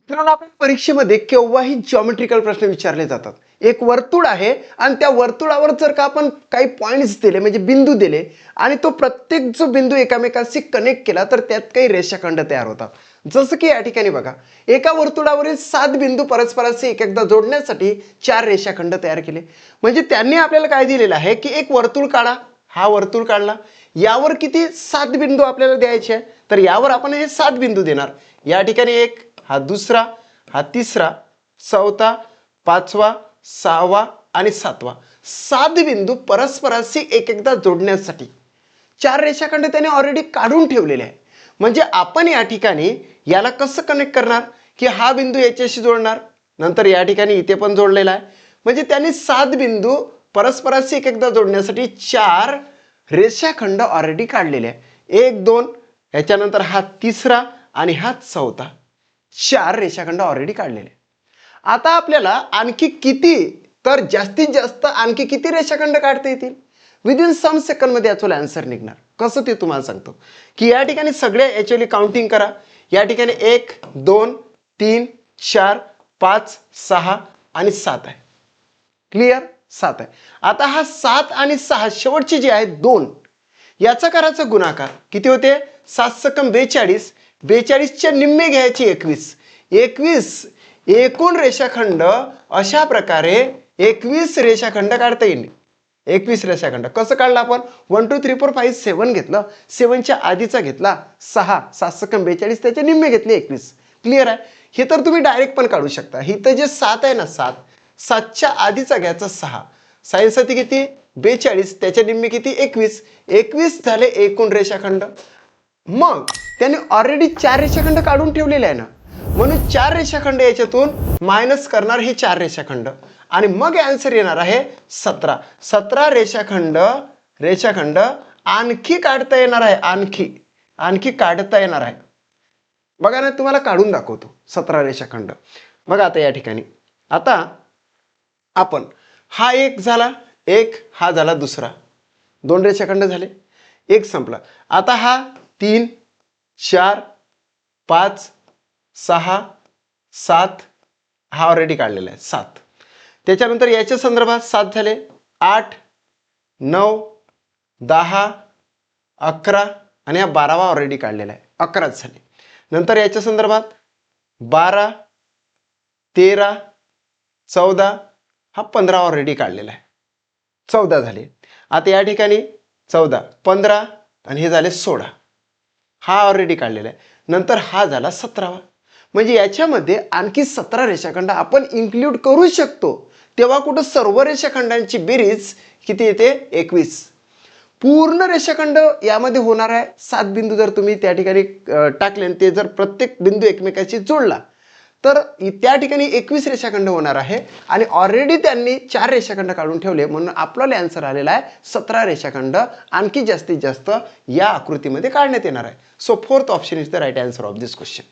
मित्रांनो, आपण परीक्षेमध्ये केव्हाही जॉमेट्रिकल प्रश्न विचारले जातात. एक वर्तुळ आहे आणि त्या वर्तुळावर जर का आपण काही पॉइंट्स दिले म्हणजे बिंदू दिले आणि तो प्रत्येक जो बिंदू एकामेकांशी कनेक्ट केला तर त्यात काही रेषाखंड तयार होतात. जसं की या ठिकाणी बघा, एका वर्तुळावरील 7 बिंदू परस्परांशी एकदा जोडण्यासाठी 4 रेषाखंड तयार केले. म्हणजे त्यांनी आपल्याला काय दिलेलं आहे की एक वर्तुळ काढा. हा वर्तुळ काढला, यावर किती 7 बिंदू आपल्याला द्यायचे आहे, तर यावर आपण हे 7 बिंदू देणार. या ठिकाणी एक, हा दुसरा, हा तिसरा, चौथा, पाचवा, सहावा आणि सातवा, 7 बिंदू परस्परांशी एकदा जोडण्यासाठी 4 रेषाखंड त्याने ऑलरेडी काढून ठेवलेले आहे. म्हणजे आपण या ठिकाणी याला कसं कनेक्ट करणार की हा बिंदू याच्याशी जोडणार, नंतर या ठिकाणी इथे पण जोडलेला आहे. म्हणजे त्यांनी 7 बिंदू परस्परांशी एकदा जोडण्यासाठी 4 रेषाखंड ऑलरेडी काढलेले आहे. 1 2, याच्यानंतर हा तिसरा आणि हा चौथा, 4 रेषाखंड ऑलरेडी काढलेले. आता आपल्याला आणखी किती, तर जास्तीत जास्त आणखी किती रेषाखंड काढता येतील विदिन सम सेकंड मध्ये याचा आन्सर निघणार. कसं ते तुम्हाला सांगतो की या ठिकाणी सगळे ॲक्च्युअली काउंटिंग करा. या ठिकाणी 1 2 3 4 5 6 आणि 7 आहे. क्लिअर, 7 आहे. आता हा 7 आणि 6 शेवटचे जे आहेत 2, याचा करायचा गुणाकार किती होते, 7 सकम 42, 42च्या निम्मे घ्यायचे 21, 21 एकूण रेषाखंड. अशा प्रकारे 21 रेषाखंड काढता येईल. 21 रेषाखंड कसं काढलं आपण, 1 2 3 4 5 7 घेतलं, 7च्या आधीचा घेतला 6, 7 सकम 42, त्याचे निम्मे घेतले 21. क्लिअर आहे. हे तर तुम्ही डायरेक्ट पण काढू शकता. ही तर जे 7 आहे ना, 7च्या आधीचा घ्यायचा 6, 6 7 किती 42, त्याच्या निम्मे किती 21, 21 झाले एकूण रेषाखंड. मग त्याने ऑलरेडी 4 रेषाखंड काढून ठेवलेले आहे ना, म्हणून 4 रेषाखंड याच्यातून मायनस करणार हे 4 रेषाखंड आणि मग आन्सर येणार आहे 17. 17 रेषाखंड आणखी काढता येणार आहे. आणखी काढता येणार आहे. बघा ना, तुम्हाला काढून दाखवतो 17 रेषाखंड. बघा आता या ठिकाणी, आता आपण हा एक झाला, एक हा झाला दुसरा, 2 रेषाखंड झाले, एक संपला. आता हा 3 4 5 6 7 हा ऑलरेडी काढलेला आहे 7. त्याच्यानंतर याच्या संदर्भात 7 झाले, 8 9 10 11 आणि हा 12वा ऑलरेडी काढलेला आहे, 11 झाले. नंतर याच्या संदर्भात 12 13 14 हा 15 ऑलरेडी काढलेला आहे, 14 झाले. आता या ठिकाणी 14 15 आणि हे झाले 16, हा ऑलरेडी काढलेला आहे. नंतर हा झाला 17वा. म्हणजे याच्यामध्ये आणखी 17 रेषाखंड आपण इन्क्लूड करू शकतो. तेव्हा कुठं सर्व रेषाखंडांची बेरीज किती येते 21. पूर्ण रेषाखंड यामध्ये होणार आहे. 7 बिंदू जर तुम्ही त्या ठिकाणी टाकले, ते जर प्रत्येक बिंदू एकमेकांशी जोडला तर त्या ठिकाणी 21 रेषाखंड होणार आहे. आणि ऑलरेडी त्यांनी 4 रेषाखंड काढून ठेवले, म्हणून आपल्याला आन्सर आलेला आहे 17 रेषाखंड आणखी जास्तीत जास्त या आकृतीमध्ये काढण्यात येणार आहे. So 4th option is the right answer of this question.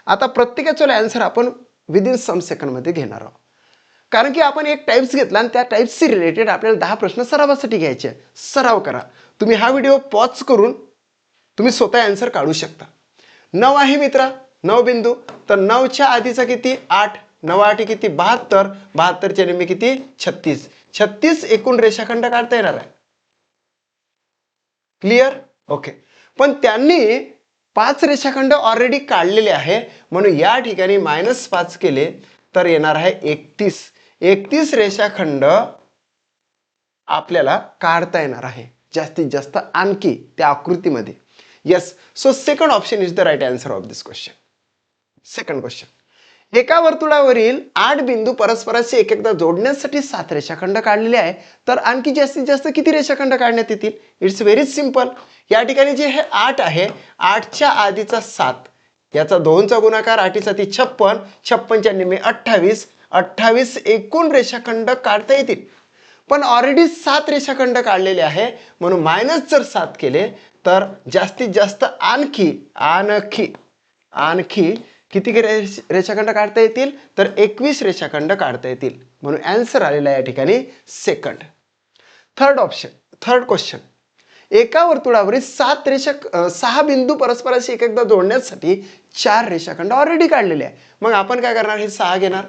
आता प्रत्येकाचा आन्सर आपण विदिन सम सेकंड मध्ये घेणार आहोत, कारण की आपण एक टाइप्स घेतला आणि त्या टाइप्सशी रिलेटेड आपल्याला 10 प्रश्न सरावासाठी घ्यायचे. सराव करा. तुम्ही हा व्हिडिओ पॉज करून तुम्ही स्वतः आन्सर काढू शकता. 9 आहे मित्रा, 9 बिंदू, तर 9च्या आधीचा किती 8, 9 8 किती 72, 72च्या निम्मे किती 36, 36 एकूण रेषाखंड काढता येणार आहे. Clear, okay. पण त्यांनी 5 रेषाखंड ऑलरेडी काढलेले आहे, म्हणून या ठिकाणी -5 केले तर येणार आहे 31. 31 रेषाखंड आपल्याला काढता येणार आहे जास्तीत जास्त आणखी त्या आकृतीमध्ये. Yes, so second option is the right answer of this question. Second question, एका वर्तुळावरील 8 बिंदू परस्परांशी एकदा जोडण्यासाठी 7 रेषाखंड काढलेले आहे, तर आणखी जास्तीत जास्त किती रेषाखंड काढण्यात येतील. It's very simple. या ठिकाणी जे हे 8 आहे, 8च्या आधीचा 7, याचा 2चा गुणाकार 8 7 56, 56च्या निम्मे 28, 28 एकूण रेषाखंड काढता येतील. पण ऑलरेडी 7 रेषाखंड काढलेले आहे, म्हणून मायनस जर 7 केले तर जास्तीत जास्त आणखी किती रेषाखंड काढता येतील, तर 21 रेषाखंड काढता येतील. म्हणून आन्सर आलेला आहे या ठिकाणी सेकंड. थर्ड क्वेश्चन, एका वर्तुळावरील 6 बिंदू परस्पराशी एकदा जोडण्यासाठी 4 रेषाखंड ऑलरेडी काढलेले आहे. मग आपण काय करणार, हे 6 घेणार,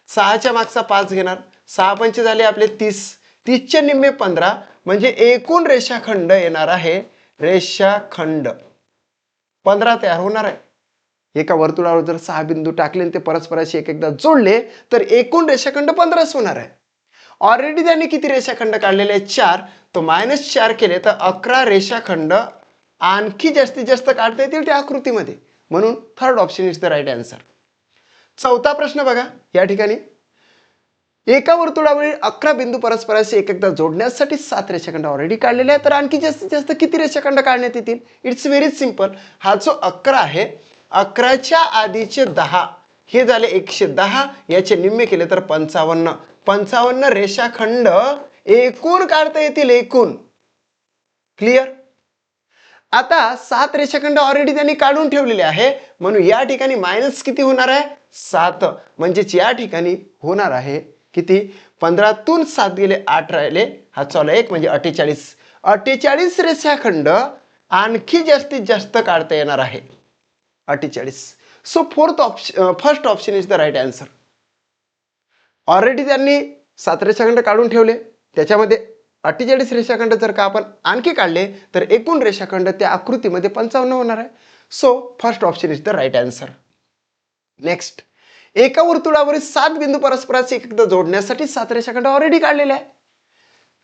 6च्या मागचा 5 घेणार, 6 पंचे झाले आपले 30, 30चे निम्मे 15, म्हणजे एकूण रेषाखंड येणार आहे, रेषाखंड 15 तयार होणार आहे. एका वर्तुळावर जर 6 बिंदू टाकले आणि ते परस्पराशी एकदा जोडले तर एकूण रेषाखंड 15 होणार आहे. ऑलरेडी त्यांनी किती रेषाखंड काढलेले आहेत, 4, तो -4 केले तर 11 रेषाखंड आणखी जास्तीत जास्त काढता येतील त्या आकृतीमध्ये. म्हणून third option is the right answer. चौथा प्रश्न बघा, या ठिकाणी एका वर्तुळावरील 11 बिंदू परस्पराशी एकदा जोडण्यासाठी 7 रेषाखंड ऑलरेडी काढलेले आहेत, तर आणखी जास्तीत जास्त किती रेषाखंड काढण्यात येतील. It's very simple. हा जो 11 आहे, 11च्या आधीचे 10 हे झाले 110, याचे निम्मे केले तर 55, 55 रेषाखंड एकूण काढता येतील, एकूण. क्लिअर. आता 7 रेषाखंड ऑलरेडी त्यांनी काढून ठेवलेले आहे, म्हणून या ठिकाणी मायनस किती होणार आहे, 7, म्हणजेच या ठिकाणी होणार आहे किती, 15तून 7 गेले 8 राहिले, हा चला 1 म्हणजे 48, 48 रेषाखंड आणखी जास्तीत जास्त काढता येणार आहे, 48. So first option is the right answer. Already त्यांनी 7 रेषाखंड काढून ठेवले, त्याच्यामध्ये 48 रेषाखंड जर का आपण आणखी काढले तर एकूण रेषाखंड त्या आकृतीमध्ये 55 होणार आहे. So first option is the right answer. Next, एका वर्तुळावरील 7 बिंदू परस्पराशी एकदा जोडण्यासाठी 7 रेषाखंड ऑलरेडी काढलेले आहे,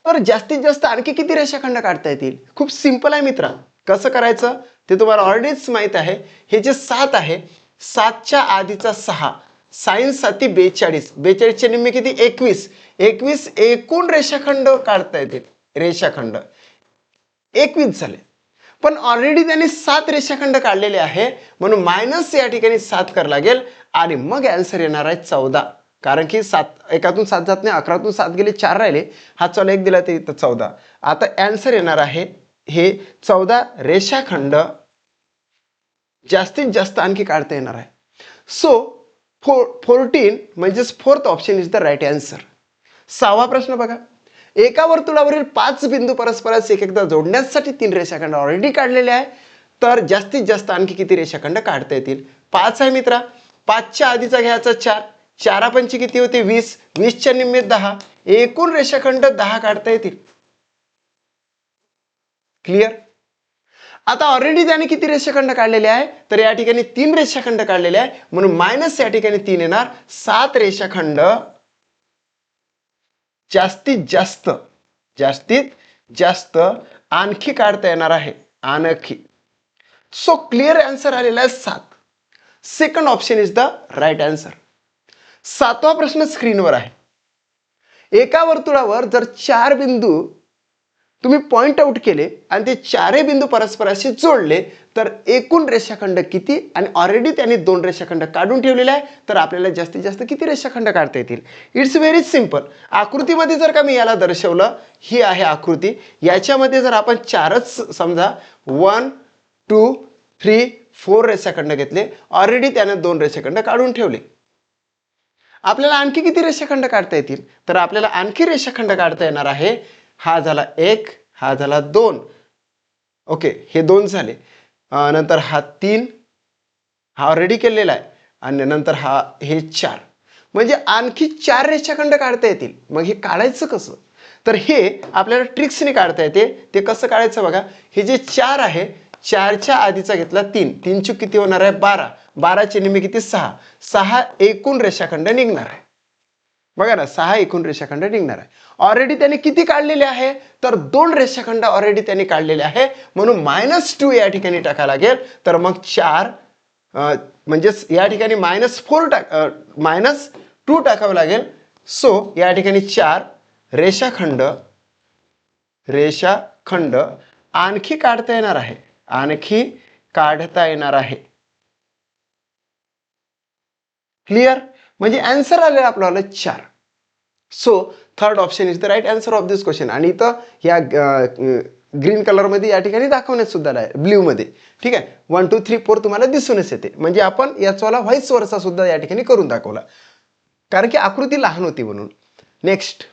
तर जास्तीत जास्त आणखी किती रेषाखंड काढता येतील. खूप सिंपल आहे मित्रा. कसं करायचं ते तुम्हाला ऑलरेडीच माहित आहे. हे जे 7 आहे, 7च्या आधीचा 6, साइन 7 42, 42चे निम्मे किती, 21, 21 एकूण रेषाखंड काढता येतील, रेषाखंड 21 झाले. पण ऑलरेडी त्यांनी 7 रेषाखंड काढलेले आहे, म्हणून मायनस या ठिकाणी 7 करावं लागेल आणि मग आन्सर येणार आहे 14. कारण की 7 एकातून 7 जात नाही, 11तून 7 गेले 4 राहिले, हा चला 1 दिला ते इथं 14. आता आन्सर येणार आहे हे 14 रेषाखंड जास्तीत जास्त आणखी काढता येणार आहे. सो 14 म्हणजेच fourth option is the right answer. 6वा प्रश्न बघा, एका वर्तुळावरील 5 बिंदू परस्पराशी एकदा जोडण्यासाठी 3 रेषाखंड ऑलरेडी काढलेले आहे, तर जास्तीत जास्त आणखी किती रेषाखंड काढता येतील. 5 आहे मित्रा, 5च्या आधीचा घ्यायचा 4, 4 पंचे किती होते 20, 20च्या निम्मे 10, एकूण रेषाखंड 10 काढता येतील. क्लिअर. आता ऑलरेडी त्याने किती रेषाखंड काढलेले आहे, तर या ठिकाणी 3 रेषाखंड काढलेले आहे, म्हणून मायनस या ठिकाणी 3 येणार. 7 रेषाखंड जास्तीत जास्त आणखी काढता येणार आहे, आणखी. सो क्लिअर आन्सर आलेला आहे 7. Second option is the right answer. 7वा प्रश्न स्क्रीनवर आहे. एका वर्तुळावर जर 4 बिंदू तुम्ही पॉइंट आउट केले आणि ते 4 बिंदू परस्पराशी जोडले तर एकूण रेषाखंड किती, आणि ऑलरेडी त्यांनी 2 रेषाखंड काढून ठेवलेले आहे, तर आपल्याला जास्तीत जास्त किती रेषाखंड काढता येतील. It's very simple. आकृतीमध्ये जर का मी याला दर्शवलं, ही आहे आकृती, याच्यामध्ये जर आपण 4च समजा 1 2 3 4 रेषाखंड घेतले, ऑलरेडी त्याने 2 रेषाखंड काढून ठेवले. आपल्याला आणखी किती रेषाखंड काढता येतील, तर आपल्याला आणखी रेषाखंड काढता येणार आहे. हा झाला 1, हा झाला 2, ओके, हे 2 झाले. नंतर हा 3, हा ऑलरेडी केलेला आहे, आणि नंतर हे 4, म्हणजे आणखी 4 रेषाखंड काढता येतील. मग हे काढायचं कसं, तर हे आपल्याला ट्रिक्सने काढता येते. ते कसं काढायचं बघा. हे जे 4 आहे, 4च्या आधीचा घेतला 3, 3 चूक किती होणार आहे 12, 12चे निम्मे किती 6, 6 एकूण रेषाखंड निघणार आहे. बघा ना, 6 एकूण रेषाखंड निघणार आहे. ऑलरेडी त्याने किती काढलेले आहे, तर 2 रेषाखंड ऑलरेडी त्यांनी काढलेले आहे, म्हणून -2 या ठिकाणी टाकायला लागेल. तर मग 4 म्हणजेच या ठिकाणी -2 टाकावं लागेल. सो या ठिकाणी 4 रेषाखंड आणखी काढता येणार आहे, आणखी काढता येणार आहे. क्लिअर. म्हणजे आन्सर आले आपल्याला 4. So third option is the right answer of this question. आणि इथं या ग्रीन कलर मध्ये या ठिकाणी दाखवण्यात सुद्धा आहे, ब्ल्यू मध्ये. ठीक आहे, 1 2 3 4 तुम्हाला दिसूनच येते. म्हणजे आपण याचा व्हाईस वर्सा सुद्धा या ठिकाणी करून दाखवला, कारण की आकृती लहान होती म्हणून. नेक्स्ट,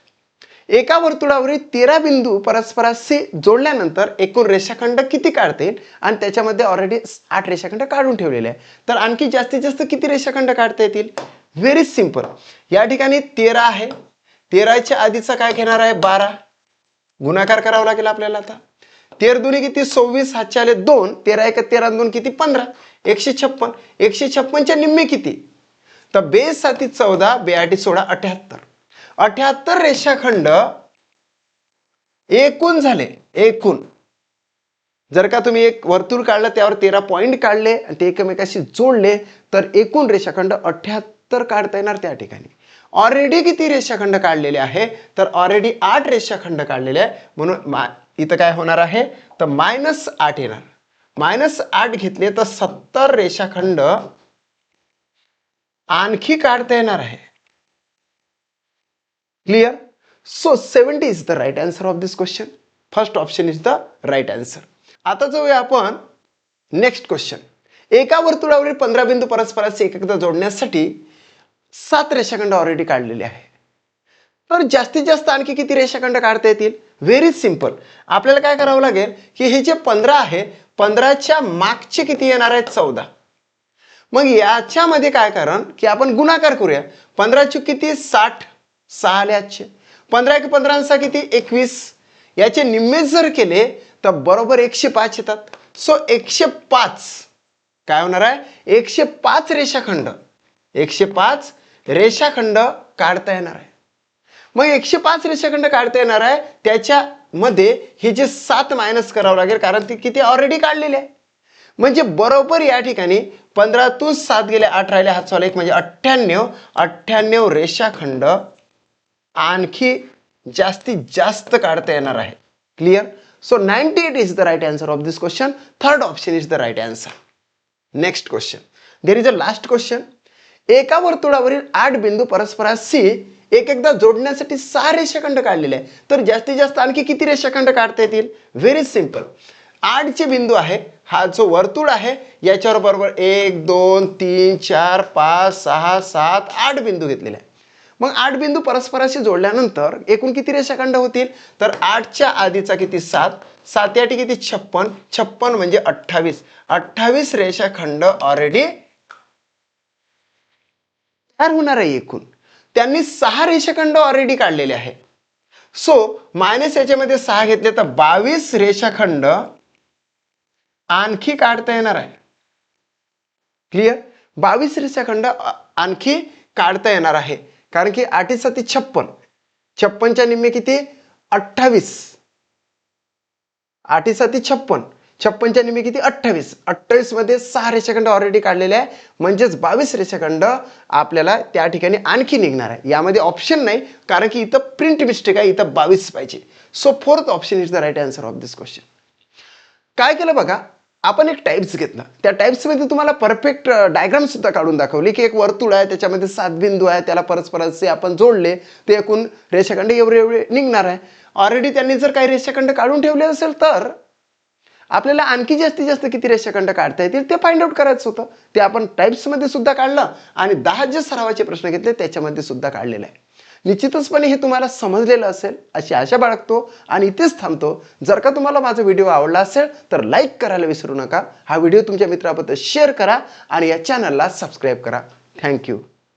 एका वर्तुळावरील 13 बिंदू परस्पराशी जोडल्यानंतर एकूण रेषाखंड किती काढता येईल आणि त्याच्यामध्ये ऑलरेडी 8 रेषाखंड काढून ठेवलेले आहे. तर आणखी जास्तीत जास्त किती रेषाखंड काढता येतील? Very simple. या ठिकाणी 13 आहे, 13च्या आधीचा काय घेणार आहे? 12. गुणाकार करावा लागेल आपल्याला. आता 13 दुनी किती? 26. हातचे आले 2. 13 1 13 2 किती? 15. 156. 156च्या निम्मे किती? तर बेस 7 14, बेआटी 16, 78. 78 रेषाखंड एकूण झाले. एकूण जर का तुम्ही एक वर्तुळ काढलं, त्यावर 13 पॉइंट काढले आणि ते एकमेकाशी जोडले, तर एकूण रेषाखंड 78 काढता येणार. त्या ठिकाणी ऑलरेडी किती रेषाखंड काढलेले आहे? तर ऑलरेडी 8 रेषाखंड काढलेले आहे. म्हणून इथं काय होणार आहे? तर -8 येणार. -8 घेतले तर 70 रेषाखंड आणखी काढता येणार आहे. Clear? So 70 is the right answer of this question. First option is the right answer. आता जाऊया आपण नेक्स्ट क्वेश्चन. एका वर्तुळावरील 15 बिंदू परस्पराशी एकदा जोडण्यासाठी 7 रेषाखंड ऑलरेडी काढलेले आहे. तर जास्तीत जास्त आणखी किती रेषाखंड काढता येतील? Very simple. आपल्याला काय करावं लागेल की हे जे 15 आहे, 15च्या मागचे किती येणार आहेत? 14. मग याच्यामध्ये काय कारण की आपण गुणाकार करूया. 15 चे किती? 60. 6 आले आजचे. 15 1 15 किती? 21. याचे निम्मे जर केले तर बरोबर 105 येतात. सो 105 काय होणार आहे? 105 रेषाखंड. 105 रेषाखंड काढता येणार आहे. मग 105 रेषाखंड काढता येणार आहे, त्याच्यामध्ये हे जे 7 मायनस करावं लागेल, कारण ती किती ऑलरेडी काढलेले आहे. म्हणजे बरोबर या ठिकाणी 15 तून 7 गेले, 8 राहिले, हात 1 म्हणजे 98 रेषाखंड आणखी जास्तीत जास्त काढता येणार आहे. Clear? So 98 is the right answer of this question. Third option is the right answer. Next question. There is a last question. एका वर्तुळावरील 8 बिंदू परस्पराशी एकदा जोडण्यासाठी 6 रेषाखंड काढलेले आहे. तर जास्तीत जास्त आणखी किती रेषाखंड काढता येतील? Very simple. 8 चे बिंदू आहे, हा जो वर्तुळ आहे याच्यावर बरोबर 1 2 3 4 5 6 7 8 बिंदू घेतलेले आहे. मग 8 बिंदू परस्पराशी जोडल्यानंतर एकूण किती रेषाखंड होतील? तर 8च्या आधीचा किती? 7. 7 या किती? 56. 56 म्हणजे 28. 28 रेषाखंड ऑलरेडी तयार होणार आहे. एकूण त्यांनी 6 रेषाखंड ऑलरेडी काढलेले आहे. सो मायनस याच्यामध्ये 6 घेतले तर 22 रेषाखंड आणखी काढता येणार आहे. क्लियर? 22 रेषाखंड आणखी काढता येणार आहे. कारण की 8 7 56. 56च्या निम्मे किती? 28. 8 7 56. 56च्या निम्मे किती? 28. 28 मध्ये 6 रेषाखंड ऑलरेडी काढलेले आहे. म्हणजेच 22 रेषाखंड आपल्याला त्या ठिकाणी आणखी निघणार आहे. यामध्ये ऑप्शन नाही, कारण की इथं प्रिंट मिस्टेक आहे. इथं 22 पाहिजे. So fourth option is the right answer of this question. काय केलं बघा, आपण एक टाइप्स घेतला. त्या टाइप्समध्ये तुम्हाला परफेक्ट डायग्राम सुद्धा काढून दाखवली की एक वर्तुळ आहे, त्याच्यामध्ये 7 बिंदू आहे, त्याला परस्पराशी आपण जोडले, ते एकूण रेषाखंड एवढे निघणार आहे. ऑलरेडी त्यांनी जर काही रेषाखंड काढून ठेवले असेल तर आपल्याला आणखी जास्तीत जास्त किती रेषाखंड काढता येतील ते फाइंड आउट करायचं होतं. ते आपण टाइप्समध्ये सुद्धा काढलं आणि 10 जे सरावाचे प्रश्न घेतले त्याच्यामध्ये सुद्धा काढलेलं आहे. निश्चितचपणे हे तुम्हाला समजलेलं असेल अशी आशा बाळगतो आणि इथेच थांबतो. जर का तुम्हाला माझा व्हिडिओ आवडला असेल तर लाईक करायला विसरू नका. हा व्हिडिओ तुमच्या मित्राबरोबर शेअर करा आणि या चॅनलला सबस्क्राईब करा. थँक्यू.